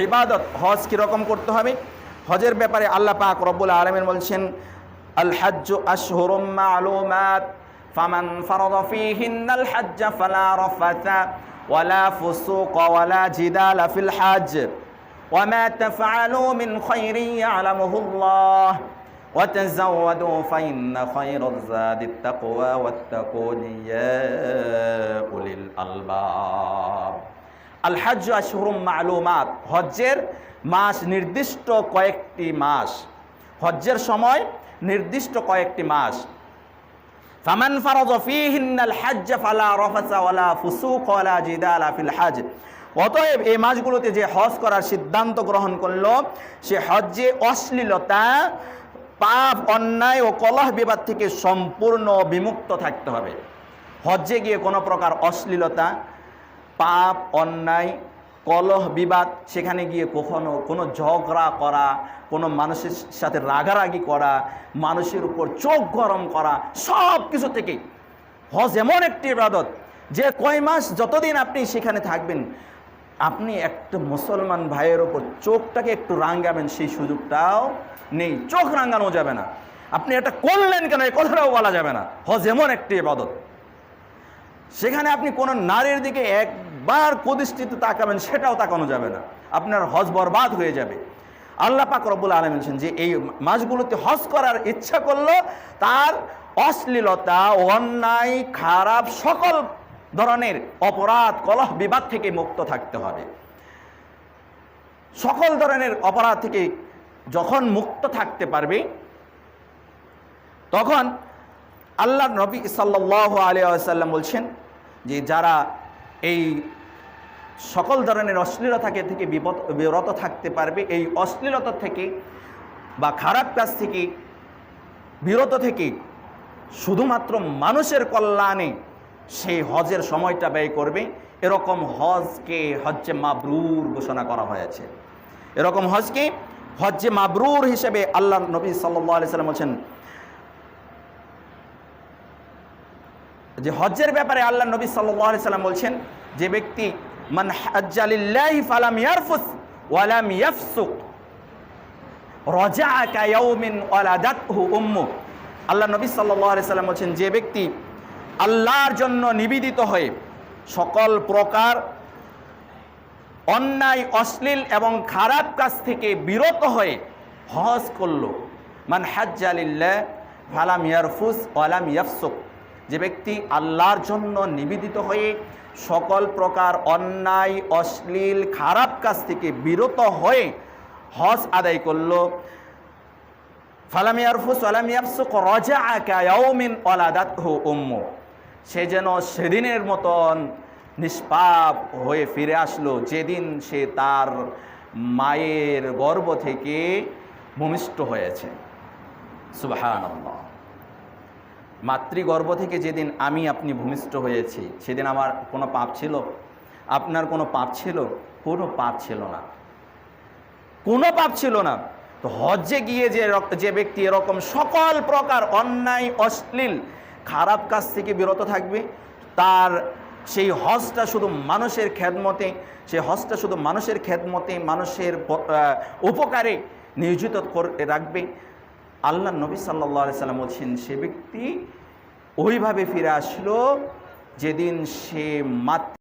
ইবাদত। হজ কীরকম করতে হবে? হজের ব্যাপারে আল্লাহ পাক রব্বুল আলামিন বলছেন, আল হাজ্জু আশহুরুম মা'লুমাত ফামান ফারাদা ফীহিন্নাল হাজ্জা ফালা রাফাথা ওয়ালা ফুসুকা ওয়ালা জিদালা ফিল হাজ্জ ওয়া মা তাফআলু মিন খায়রিন ইয়া'লামুহুল্লাহ ওয়া তাযাওয়াদু ফাইন্না খায়রাজ যাদিত তাকওয়া ওয়াত্তাকুনি ইয়া উলিল আলবাব। আল হাজ্জু আশহুরুম মা'লুমাত, হজ্জের মাস নির্দিষ্ট কয়েকটি মাস, হজ্জের সময় নির্দিষ্ট কয়েকটি মাস। ফামান ফারাদা ফীহিন্নাল হাজ্জ ফালা রাফাসা ওয়ালা ফুসুক ওয়ালা জিদালা ফিল হজ। অতএব এই মাসগুলোতে যে হজ করার সিদ্ধান্ত গ্রহণ করলো, সে হজ্জে অশ্লীলতা, পাপ, অন্যায় ও কলহ বিবাদ থেকে সম্পূর্ণ বিমুক্ত থাকতে হবে। হজ্জে গিয়ে কোনো প্রকার অশ্লীলতা, পাপ, অন্যায়, কলহ বিবাদ, সেখানে গিয়ে কখনো কোনো ঝগড়া করা, কোনো মানুষের সাথে রাগারাগি করা, মানুষের উপর চোখ গরম করা, সব কিছু থেকেই হজ এমন একটি ইবাদত যে কয় মাস যতদিন আপনি সেখানে থাকবেন, আপনি একটা মুসলমান ভাইয়ের ওপর চোখটাকে একটু রাঙ্গাবেন সেই সুযোগটাও নেই, চোখ রাঙ্গানো যাবে না। আপনি এটা করলেন কেন এই কথাটাও বলা যাবে না। হজ এমন একটি ইবাদত, সেখানে আপনি কোনো নারীর দিকে একবার কুদৃষ্টিতে তাকাবেন সেটাও তাকানো যাবে না, আপনার হজ বরবাদ হয়ে যাবে। আল্লাহ পাক রব্বুল আলামিন বলেছেন যে এই মাসগুলোতে হজ করার ইচ্ছা করলো তার অশ্লীলতা, অন্যায়, খারাপ সকল ধরনের অপরাধ, কলহ বিবাদ থেকে মুক্ত থাকতে হবে। সকল ধরনের অপরাধ থেকে যখন মুক্ত থাকতে পারবে, তখন আল্লাহ নবী সাল্লাল্লাহু আলাইহি ওয়াসাল্লাম বলছেন যে যারা এই সকল ধরনের অশ্লীলতা থেকে বিরত থাকতে পারবে, এই অশ্লীলতা থেকে বা খারাপ কাজ থেকে বিরত থেকে শুধুমাত্র মানুষের কল্যাণে সেই হজের সময়টা ব্যয় করবে, এরকম হজকে হজ্জে মাবরুর ঘোষণা করা হয়েছে। এরকম হজকে হজ্জে মাবরুর হিসেবে আল্লাহ নবী সাল্লাল্লাহু আলাইহি ওয়াসাল্লাম বলছেন যে হজ্জের ব্যাপারে আল্লাহ নবী সাল্লাল্লাহু আলাইহি ওয়াসাল্লাম বলছেন, যে ব্যক্তি মান হাজ্জা লিল্লাহি ফালাম ইয়ারফুস ওয়া লাম ইয়াফসুক রাজাআ কায়াউমিন ওয়ালাদাতহু উম্মু। আল্লাহ নবী সাল্লাল্লাহু আলাইহি ওয়াসাল্লাম বলছেন, যে ব্যক্তি আল্লাহর জন্য নিবেদিত হয়ে সকল প্রকার অন্যায়, অশ্লীল এবং খারাপ কাজ থেকে বিরত হয়ে হজ করলো, মান হাজ্জা লিল্লাহ ফালাম ইয়ারফুস ওয়া লাম ইয়াফসুক, যে ব্যক্তি আল্লাহর জন্য নিবেদিত হয়ে সকল প্রকার অন্যায়, অশ্লীল, খারাপ কাজ থেকে বিরত হয়ে হজ আদায় করলো, ফালাম ইয়ারফুস ওয়া লাম ইয়াফসুক রাজাআ কায়াউমিন ওয়ালাদাতহু উম্মু, সে যেন সেদিনের মতন নিষ্পাপ হয়ে ফিরে আসলো যেদিন সে তার মায়ের গর্ভ থেকে ভূমিষ্ঠ হয়েছে। সুবহানাল্লাহ। মাতৃগর্ভ থেকে যেদিন আমি আপনি ভূমিষ্ঠ হয়েছি, সেদিন আমার কোনো পাপ ছিল? আপনার কোনো পাপ ছিল? কোনো পাপ ছিল না, কোনো পাপ ছিল না। তো হজ্জে গিয়ে যে ব্যক্তি এরকম সকল প্রকার অন্যায়, অশ্লীল, খারাপ কাজ থেকে বিরত থাকবে, তার সেই হজটা শুধু মানুষের খেদমতে, সেই হজটা শুধু মানুষের খেদমতে, মানুষের উপকারে নিয়োজিত করে রাখবে। আল্লাহ নবী সাল্লাল্লাহু আলাইহি ওয়াসাল্লাম বলছেন, সে ব্যক্তি ওইভাবে ফিরে আসলো যেদিন সে